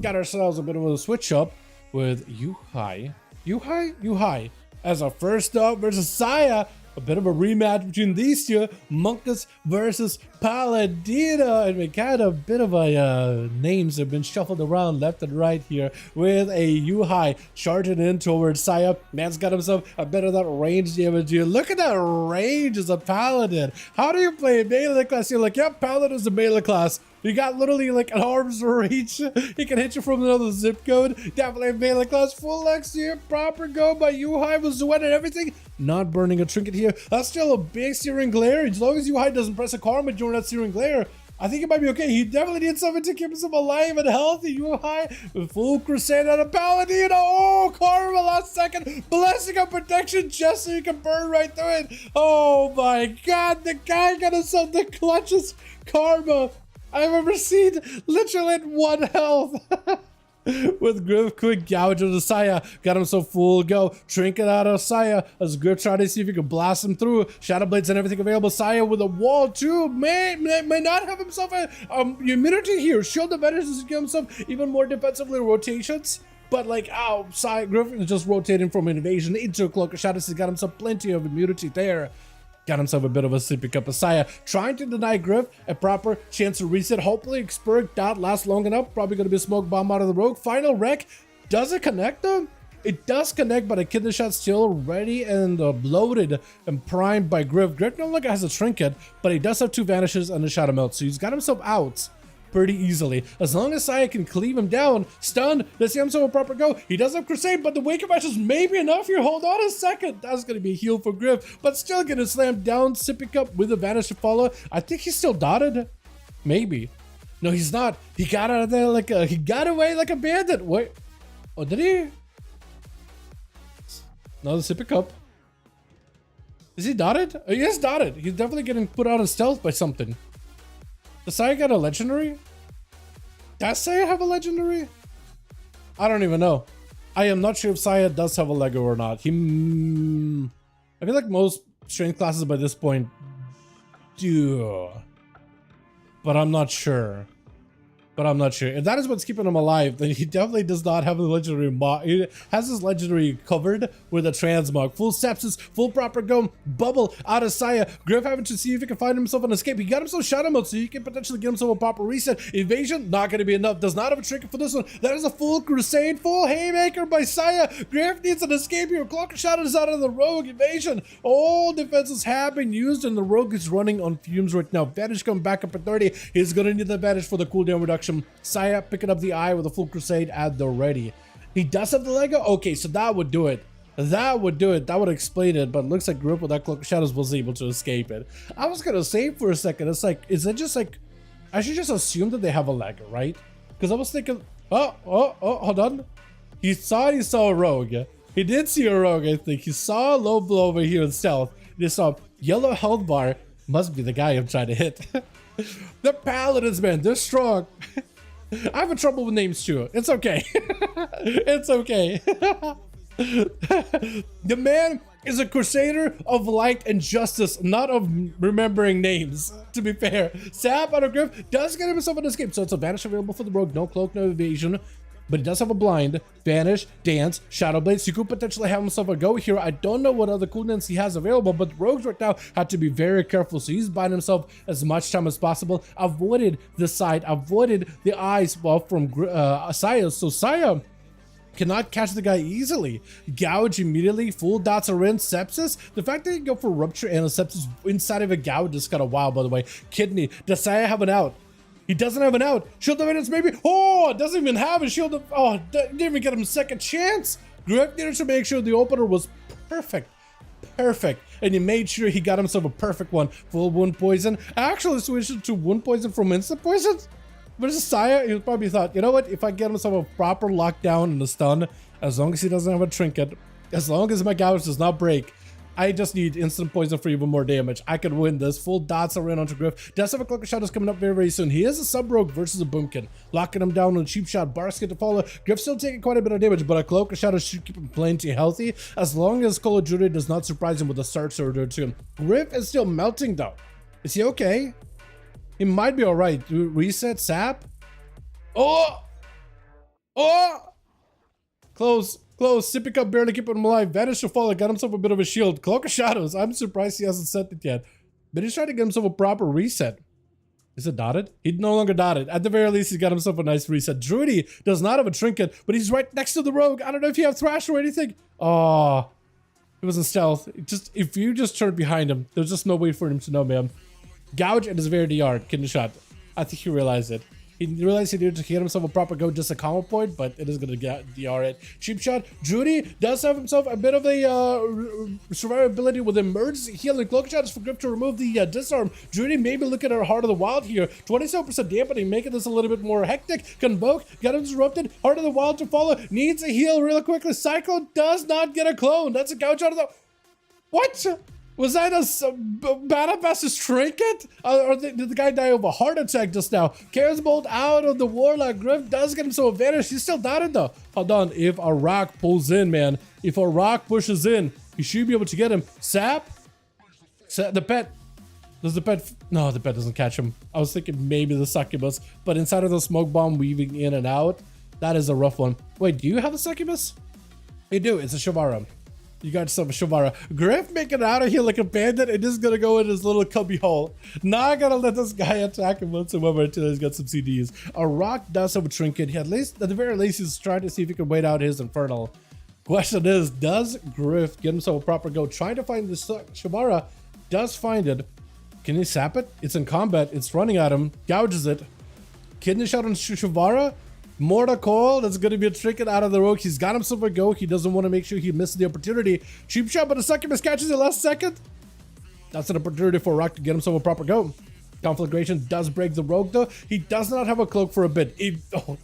got ourselves a bit of a switch up with Yuhai as our first up versus Saya. A bit of a rematch between these two, Monkus versus Paladino, and we got a bit of a names have been shuffled around left and right here with a Yuhai charging in towards Saya. Man's got himself a bit of that range damage here. Look at that range as a Paladin. How do you play a melee class? You're like, yep, Paladin is a melee class. You got literally like an arm's reach. He can hit you from another zip code. Definitely a melee class. Full X here. Proper go by Yuhai with Zuet and everything. Not burning a trinket here. That's still a big Searing Glare. As long as Yuhai doesn't press a karma during that Searing Glare, I think it might be okay. He definitely needs something to keep himself alive and healthy. Yuhai with full crusade on a Paladino. Oh, karma last second. Blessing of protection just so you can burn right through it. Oh my god. The guy got himself the clutchest karma I've ever seen, literally at 1 health. With Griff quick gouge of the Saya, got him so full go. Trinket out of Saya as Griff tried to see if he could blast him through. Shadow Blades and everything available. Saya with a wall too. May not have himself a immunity here. Shield advantage to give himself even more defensively rotations. But like, oh, Saya Griff is just rotating from an invasion into a Cloak of Shadows. He's got himself plenty of immunity there. Got himself a bit of a sippy cup of Saya, trying to deny Griff a proper chance to reset. Hopefully, Expert dot lasts long enough. Probably going to be a smoke bomb out of the rogue. Final wreck. Does it connect though? It does connect, but a kidney shot still ready and bloated and primed by Griff. Griff no longer has a trinket, but he does have 2 vanishes and a shadow melt, so he's got himself out pretty easily. As long as Saya can cleave him down, stunned, let's see himself a proper go. He does have Crusade, but the Wake of Ashes may be enough here. Hold on a second. That's going to be a heal for Griff, but still getting slammed down. Sippy Cup with a vanish to follow. I think he's still dotted. Maybe. No, he's not. He got out of there like he got away like a bandit. Wait. Oh, did he? Another Sippy Cup. Is he dotted? Oh, he is dotted. He's definitely getting put out of stealth by something. Does Saya got a legendary? Does Saya have a legendary? I don't even know. I am not sure if Saya does have a Lego or not. I feel like most strength classes by this point do. But I'm not sure. If that is what's keeping him alive, then he definitely does not have the legendary mod. He has his legendary covered with a transmog. Full sepsis, full proper go, bubble out of Saya. Griff having to see if he can find himself an escape. He got himself shadow mode, so he can potentially get himself a proper reset. Evasion, not going to be enough. Does not have a trinket for this one. That is a full crusade, full haymaker by Saya. Griff needs an escape here. Cloak of Shadows out of the rogue. Evasion. All defenses have been used, and the rogue is running on fumes right now. Vanish coming back up at 30. He's going to need the Vanish for the cooldown reduction. Saya picking up the eye with a full crusade at the ready. He does have the Lego? Okay, so that would do it. That would explain it, but it looks like Grip with that Cloak of Shadows was able to escape it. I was gonna say for a second, it's like, is it just like, I should just assume that they have a Lego, right? Because I was thinking, hold on. He saw a rogue. He did see a rogue, I think. He saw a low blow over here in stealth. He saw yellow health bar. Must be the guy I'm trying to hit. The Paladins, man, they're strong. I have trouble with names too. It's okay. It's okay. The man is a crusader of light and justice, not of remembering names, to be fair. Sap out of Griff does get himself an escape, so it's a vanish available for the rogue. No cloak, no evasion. But he does have a blind, vanish, dance, shadow blades. He could potentially have himself a go here. I don't know what other cooldowns he has available, but the rogues right now have to be very careful. So he's buying himself as much time as possible. Avoided the side, avoided the eyes from Saya. So Saya cannot catch the guy easily. Gouge immediately, full dots are in. Sepsis, the fact that he can go for rupture and a sepsis inside of a gouge is kind of wild, by the way. Kidney, does Saya have an out? He doesn't have an out. Shield of Evidence, maybe. Oh, doesn't even have a shield of. Oh, didn't even get him a second chance. Griff needed to make sure the opener was perfect. And he made sure he got himself a perfect one. Full wound poison. I actually switched to wound poison from instant poison. But as Saya, he probably thought, you know what? If I get himself a proper lockdown and a stun, as long as he doesn't have a trinket, as long as my gouge does not break, I just need instant poison for even more damage. I could win this. Full dots are in onto Griff. Does have a Cloak of Shadows coming up very, very soon. He is a sub-rogue versus a boomkin. Locking him down on a cheap shot. Basket to follow. Griff still taking quite a bit of damage, but a Cloak of Shadows should keep him plenty healthy as long as Call of Duty does not surprise him with a Start Sword or two. Griff is still melting though. Is he okay? He might be alright. Reset, sap. Oh! Oh! Close. Sipping up, barely keeping him alive. Vanished to fall. Got himself a bit of a shield. Cloak of Shadows. I'm surprised he hasn't set it yet. But he's trying to get himself a proper reset. Is it dotted? He no longer dotted. At the very least, he's got himself a nice reset. Druidy does not have a trinket, but he's right next to the rogue. I don't know if you have thrash or anything. Oh, it wasn't stealth. If you just turn behind him, there's just no way for him to know, man. Gouge and his very DR. Kidney shot. I think he realized it. He realized he needed to get himself a proper go, just a combo point, but it is going to get DR it. Cheap shot. Druidy does have himself a bit of a survivability with emergency healing. Cloak shot is for Grip to remove the disarm. Druidy maybe looking at Heart of the Wild here. 27% dampening, making this a little bit more hectic. Convoke, got him disrupted. Heart of the Wild to follow. Needs a heal really quickly. Cyclone does not get a clone. That's a gouge out of the... What? Was that a Manifest's trinket? Or did the guy die of a heart attack just now? Chaos Bolt out of the Warlock. Griff does get him so advantage. He's still dotted though. Hold on. If a rock pulls in, man. If a rock pushes in, he should be able to get him. Sap? The pet. Does the pet... No, the pet doesn't catch him. I was thinking maybe the succubus. But inside of the smoke bomb weaving in and out, that is a rough one. Wait, do you have a succubus? You do. It's a Shavara. You got yourself a Shavara. Griff making it out of here like a bandit and just gonna go in his little cubby hole. Not gonna let this guy attack him whatsoever until he's got some CDs. A rock does have a trinket. He at the very least, he's trying to see if he can wait out his Infernal. Question is, does Griff get himself a proper go? Trying to find this Shavara, does find it. Can he sap it? It's in combat. It's running at him. Gouges it. Kidney shot on Shavara. Mortar Coil, that's going to be a trinket out of the rogue. He's got himself a go. He doesn't want to make sure he misses the opportunity. Cheap shot, but the succubus catches it last second. That's an opportunity for Rock to get himself a proper go. Conflagration does break the rogue though. He does not have a cloak for a bit.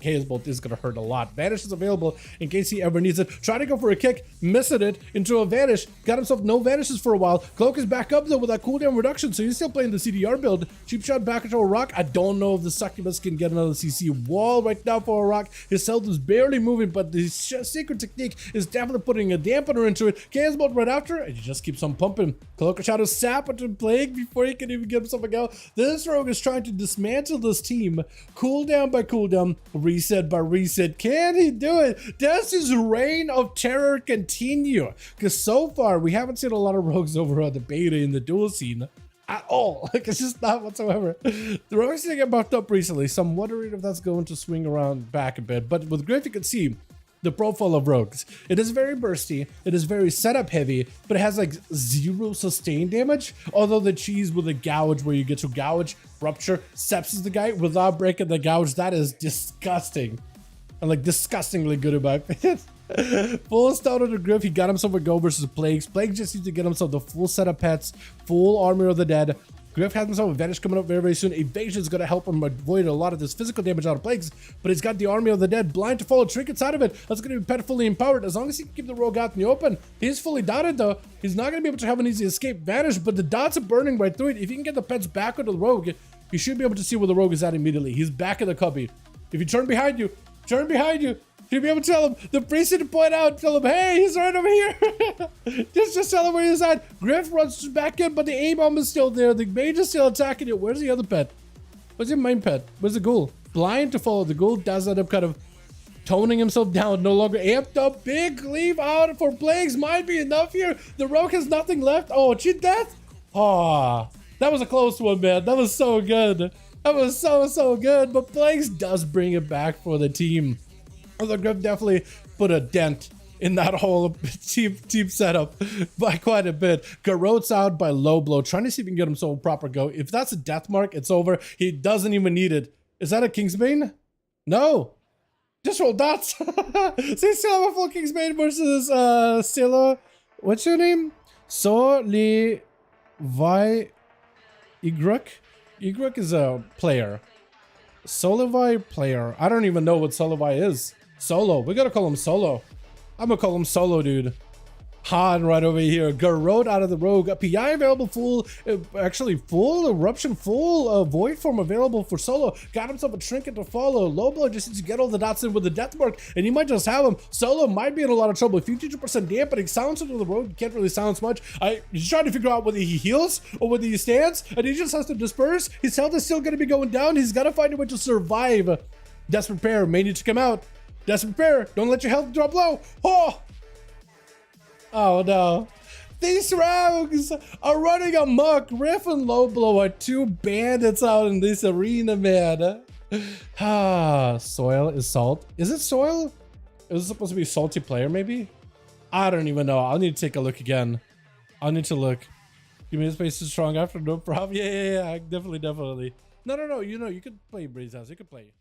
Chaos Bolt is going to hurt a lot. Vanish is available in case he ever needs it. Trying to go for a kick, missing it into a Vanish. Got himself no Vanishes for a while. Cloak is back up though with that cooldown reduction, so he's still playing the CDR build. Cheap shot back into a rock. I don't know if the succubus can get another CC wall right now for a rock. His health is barely moving, but the secret technique is definitely putting a dampener into it. Chaos Bolt right after, and he just keeps on pumping. Cloak of Shadow sap into Plague before he can even get himself a go. This rogue is trying to dismantle this team, cooldown by cooldown, reset by reset. Can he do it? Does his reign of terror continue? Because so far, we haven't seen a lot of rogues over on the beta in the duel scene at all. Like, it's just not whatsoever. The rogues didn't get buffed up recently, so I'm wondering if that's going to swing around back a bit. But with Griff, you can see the profile of rogues. It is very bursty, it is very setup heavy, but it has like 0 sustain damage. Although the cheese with a gouge where you get to gouge, rupture, sepsis the guy without breaking the gouge, that is disgusting. And like disgustingly good in my opinion. Full start on the Griff, he got himself a go versus Plagues. Plague just needs to get himself the full set of pets, full Army of the Dead. Griff has himself a Vanish coming up very, very soon. Evasion is going to help him avoid a lot of this physical damage out of Plagues, but he's got the Army of the Dead, blind to follow trinkets out of it. That's going to be pet fully empowered. As long as he can keep the rogue out in the open, he's fully dotted though. He's not going to be able to have an easy escape. Vanish, but the dots are burning right through it. If you can get the pets back onto the rogue, you should be able to see where the rogue is at immediately. He's back in the cubby. If you turn behind you, you'll be able to tell him, the priest to point out, tell him, hey, he's right over here. just tell him where he's at. Griff runs back in, but the A-bomb is still there. The mage is still attacking it. Where's the other pet? Where's your main pet? Where's the ghoul? Blind to follow. The ghoul does end up kind of toning himself down, no longer amped up. Big leave out for Plagues might be enough here. The rogue has nothing left. Oh, cheat death? Oh, that was a close one, man. That was so good. That was so good. But Plagues does bring it back for the team. The Griff definitely put a dent in that whole team setup by quite a bit. Garrote's out by low blow, trying to see if he can get him so proper go. If that's a death mark, it's over. He doesn't even need it. Is that a Kingsbane? No. Just roll dots. See, still have a full Kingsbane versus Scylla. What's your name? Solivai Igruk? Igruk is a player. Solivai player. I don't even know what Solivai is. Solo. We gotta call him Solo. I'm gonna call him Solo, dude. Han right over here. Garrote out of the rogue. A PI available full. Actually, full eruption, full void form available for Solo. Got himself a trinket to follow. Low blow just needs to get all the dots in with the death mark, and he might just have him. Solo might be in a lot of trouble. 52% dampening. Silence into the rogue. You can't really silence much. He's trying to figure out whether he heals or whether he stands, and he just has to disperse. His health is still going to be going down. He's got to find a way to survive. Desperate pair may need to come out. Desperate Prayer. Don't let your health drop low. Oh! Oh no. These rogues are running amok. Riff and Low Blow are two bandits out in this arena, man. Ah, Soil is salt. Is it Soil? Is it supposed to be salty player, maybe? I don't even know. I'll need to take a look again. I'll need to look. Give me the space too strong after, no problem. Yeah, definitely. No, you could play Breeze House. You could play.